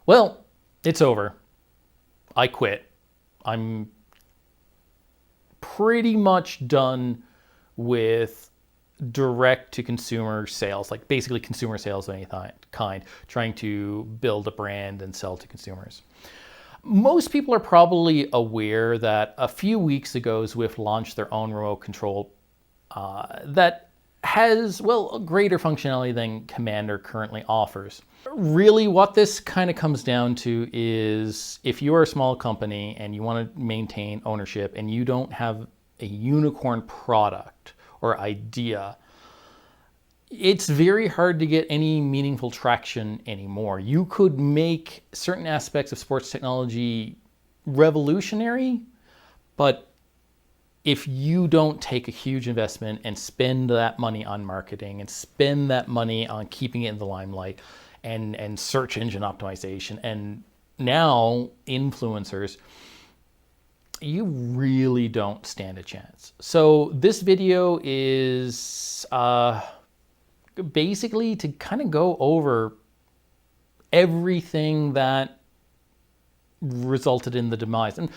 Well, it's over. I quit. I'm pretty much done with direct to consumer sales, like basically consumer sales of any kind, trying to build a brand and sell to consumers. Most people are probably aware that a few weeks ago, Zwift launched their own remote control that has, well, greater functionality than Kommander currently offers. Really, what this kind of comes down to is if you're a small company and you want to maintain ownership and you don't have a unicorn product or idea, it's very hard to get any meaningful traction anymore. You could make certain aspects of sports technology revolutionary, but if you don't take a huge investment and spend that money on marketing and spend that money on keeping it in the limelight and search engine optimization and now influencers, you really don't stand a chance. So this video is basically to kind of go over everything that resulted in the demise. And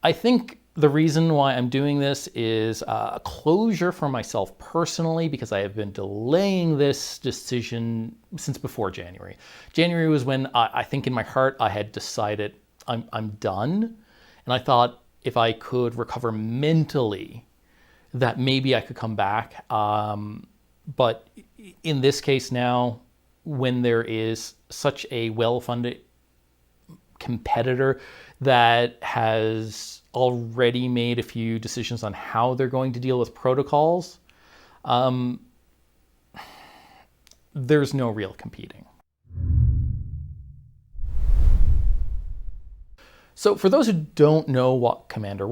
I think the reason why I'm doing this is a closure for myself personally, because I have been delaying this decision since before January. January was when I think in my heart I had decided I'm done. And I thought if I could recover mentally, that maybe I could come back. But in this case now, when there is such a well-funded competitor that has already made a few decisions on how they're going to deal with protocols, there's no real competing. So for those who don't know what Kommander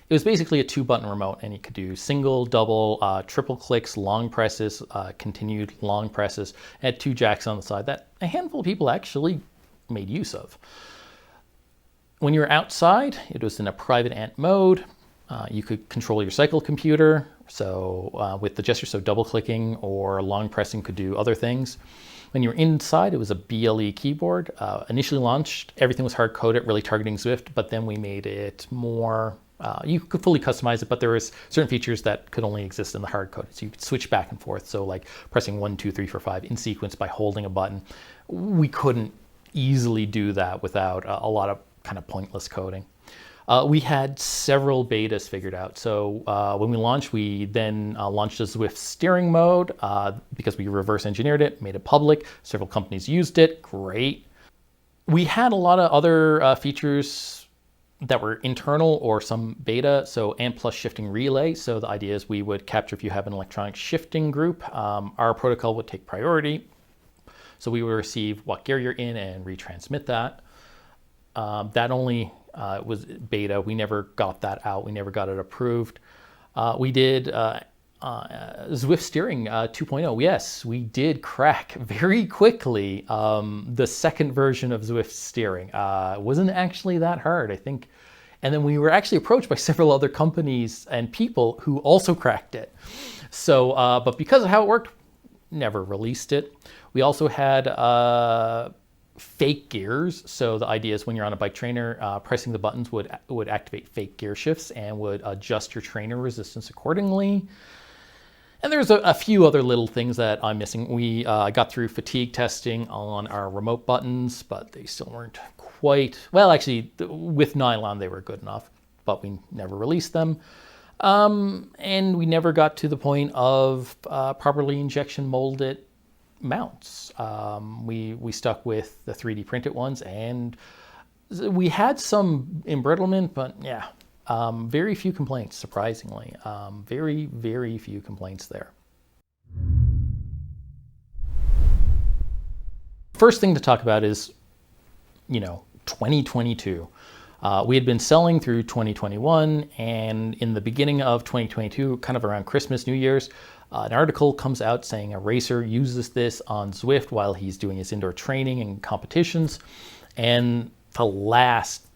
it was basically a 2-button remote, and you could do single, double, triple clicks, long presses, continued long presses. It had 2 jacks on the side that a handful of people actually made use of. When you were outside, it was in a private ant mode. You could control your cycle computer, so with the gesture, so double clicking or long pressing could do other things. When you were inside, it was a BLE keyboard. Initially launched, everything was hard-coded, really targeting Zwift, but then we made it more, you could fully customize it, but there was certain features that could only exist in the hard-coded. So you could switch back and forth. So like pressing 1, 2, 3, 4, 5 in sequence by holding a button. We couldn't easily do that without a lot of kind of pointless coding. We had several betas figured out. So when we launched, we then launched a Zwift steering mode because we reverse engineered it, made it public. Several companies used it. Great. We had a lot of other features that were internal or some beta. So ANT plus shifting relay. So the idea is we would capture if you have an electronic shifting group, our protocol would take priority. So we would receive what gear you're in and retransmit that. That only was beta. We never got that out. We never got it approved. We did Zwift steering 2.0. Yes, we did crack very quickly the second version of Zwift steering. It wasn't actually that hard, I think. And then we were actually approached by several other companies and people who also cracked it. So, but because of how it worked, never released it. We also had fake gears. So the idea is when you're on a bike trainer, pressing the buttons would activate fake gear shifts and would adjust your trainer resistance accordingly. And there's a few other little things that I'm missing. We got through fatigue testing on our remote buttons, but they still weren't quite, well, actually with nylon, they were good enough, but we never released them. And we never got to the point of properly injection molded mounts. We stuck with the 3D printed ones, and we had some embrittlement, but yeah, very few complaints, surprisingly. Very, very few complaints there. First thing to talk about is, 2022. We had been selling through 2021, and in the beginning of 2022, kind of around Christmas, New Year's, an article comes out saying a racer uses this on Zwift while he's doing his indoor training and competitions, and the last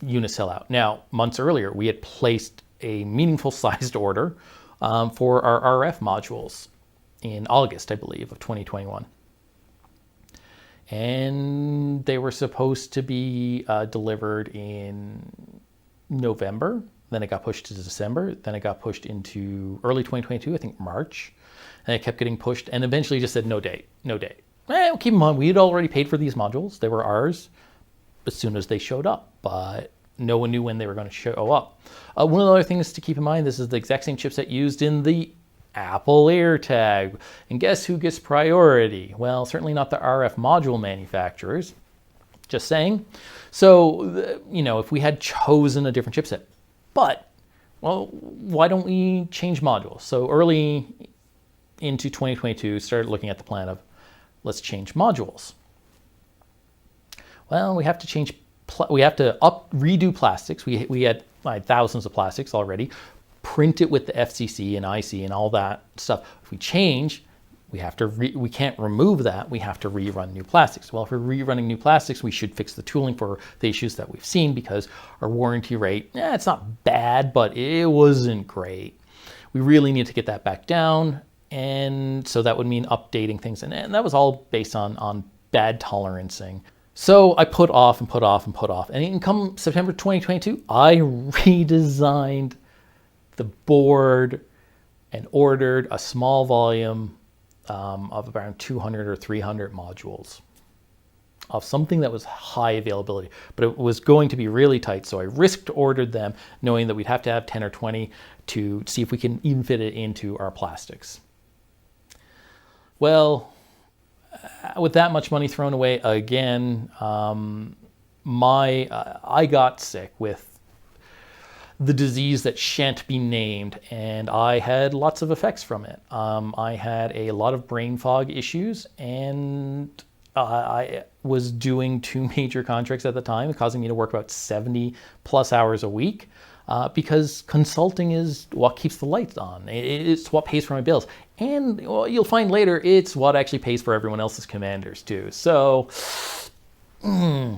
unit sell out. Now, months earlier, we had placed a meaningful sized order for our RF modules in August, I believe, of 2021. and they were supposed to be delivered in November. Then it got pushed to December. Then it got pushed into early 2022, I think March. And it kept getting pushed, and eventually just said no date, no date. Well, keep in mind, we had already paid for these modules. They were ours as soon as they showed up, but no one knew when they were going to show up. One of the other things to keep in mind, this is the exact same chipset used in the Apple AirTag. And guess who gets priority? Well, certainly not the RF module manufacturers. Just saying. So, if we had chosen a different chipset, but, well, why don't we change modules? So early into 2022, started looking at the plan of, let's change modules. Well, we have to redo plastics. We had thousands of plastics already. Print it with the FCC and IC and all that stuff. If we change, we can't remove that. We have to rerun new plastics. Well, if we're rerunning new plastics, we should fix the tooling for the issues that we've seen, because our warranty rate, it's not bad, but it wasn't great. We really need to get that back down. And so that would mean updating things. And that was all based on bad tolerancing. So I put off and put off and put off. And in come September 2022, I redesigned the board and ordered a small volume of around 200 or 300 modules of something that was high availability, but it was going to be really tight. So I ordered them, knowing that we'd have to have 10 or 20 to see if we can even fit it into our plastics. Well, with that much money thrown away again, I got sick with the disease that shan't be named, and I had lots of effects from it. I had a lot of brain fog issues, and I was doing 2 major contracts at the time, causing me to work about 70 plus hours a week, because consulting is what keeps the lights on. It's what pays for my bills. And you'll find later, it's what actually pays for everyone else's commanders too. So I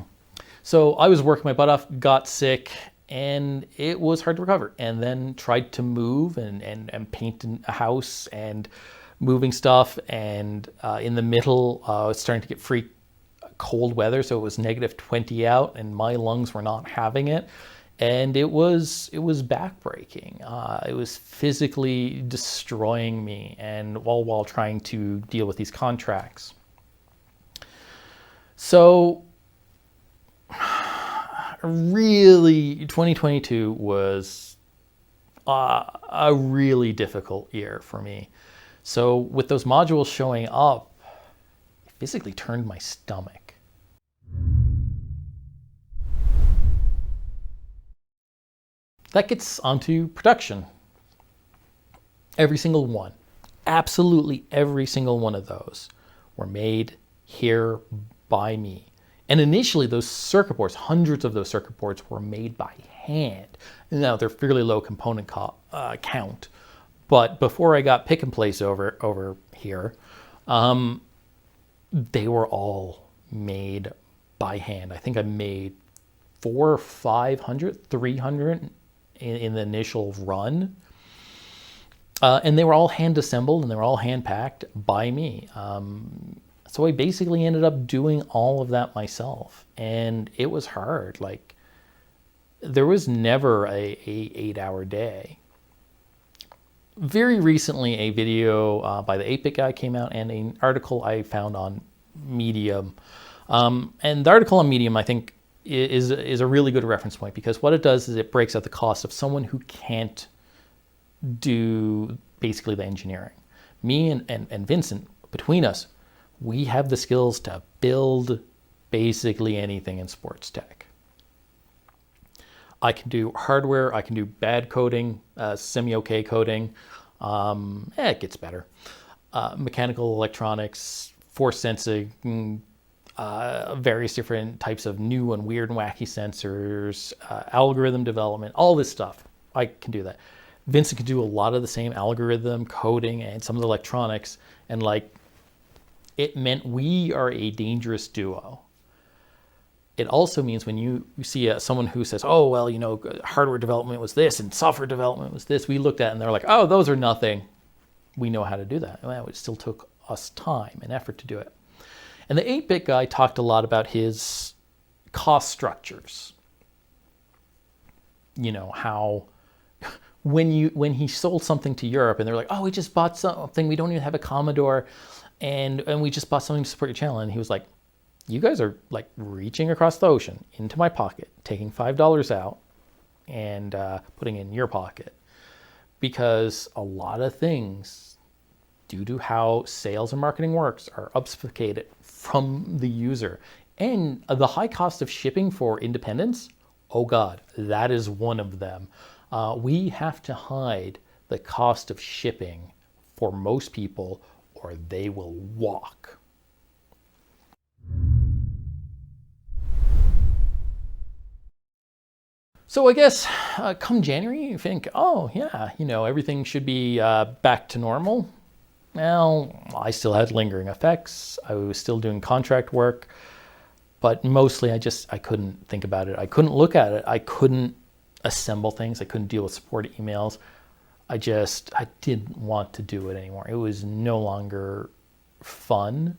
was working my butt off, got sick, and it was hard to recover. And then tried to move and paint a house and moving stuff. And in the middle, I was starting to get free cold weather. So it was -20 out, and my lungs were not having it. And it was backbreaking. It was physically destroying me, and while trying to deal with these contracts. So really, 2022 was a really difficult year for me. So with those modules showing up, it physically turned my stomach. That gets onto production. Every single one, absolutely every single one of those were made here by me. And initially those circuit boards, hundreds of those circuit boards, were made by hand. Now they're fairly low component count, but before I got pick and place over here, they were all made by hand. I think I made 400 or 500, 300 in the initial run. And they were all hand assembled, and they were all hand packed by me. So I basically ended up doing all of that myself, and it was hard. Like, there was never a 8-hour day. Very recently, a video by the 8-Bit guy came out, and an article I found on Medium. And the article on Medium, I think, is a really good reference point, because what it does is it breaks out the cost of someone who can't do basically the engineering. Me and Vincent, between us, we have the skills to build basically anything in sports tech. I can do hardware, I can do bad coding, semi-okay coding. It gets better. Mechanical electronics, force sensing, various different types of new and weird and wacky sensors, algorithm development, all this stuff. I can do that. Vincent can do a lot of the same algorithm coding and some of the electronics, and like, it meant we are a dangerous duo. It also means when you see someone who says, oh, well, hardware development was this and software development was this, we looked at it and they're like, oh, those are nothing. We know how to do that. Well, it still took us time and effort to do it. And the 8-bit guy talked a lot about his cost structures. You know, how when he sold something to Europe and they're like, oh, we just bought something, we don't even have a Commodore, and we just bought something to support your channel. And he was like, you guys are like reaching across the ocean into my pocket, taking $5 out and putting it in your pocket. Because a lot of things, due to how sales and marketing works, are obfuscated from the user. And the high cost of shipping for independents, oh God, that is one of them. We have to hide the cost of shipping for most people, or they will walk. So I guess come January, you think, oh yeah, you know, everything should be back to normal. Well, I still had lingering effects. I was still doing contract work, but mostly I couldn't think about it. I couldn't look at it. I couldn't assemble things. I couldn't deal with support emails. I didn't want to do it anymore. It was no longer fun.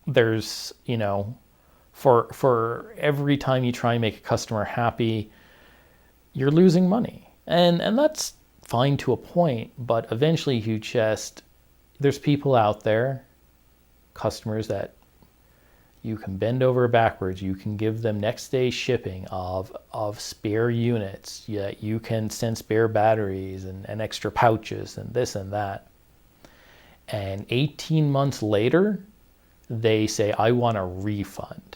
There's, you know, for every time you try and make a customer happy, you're losing money. And that's fine to a point, but eventually there's people out there, customers that you can bend over backwards, you can give them next day shipping of spare units, you can send spare batteries and extra pouches and this and that. And 18 months later, they say, I want a refund.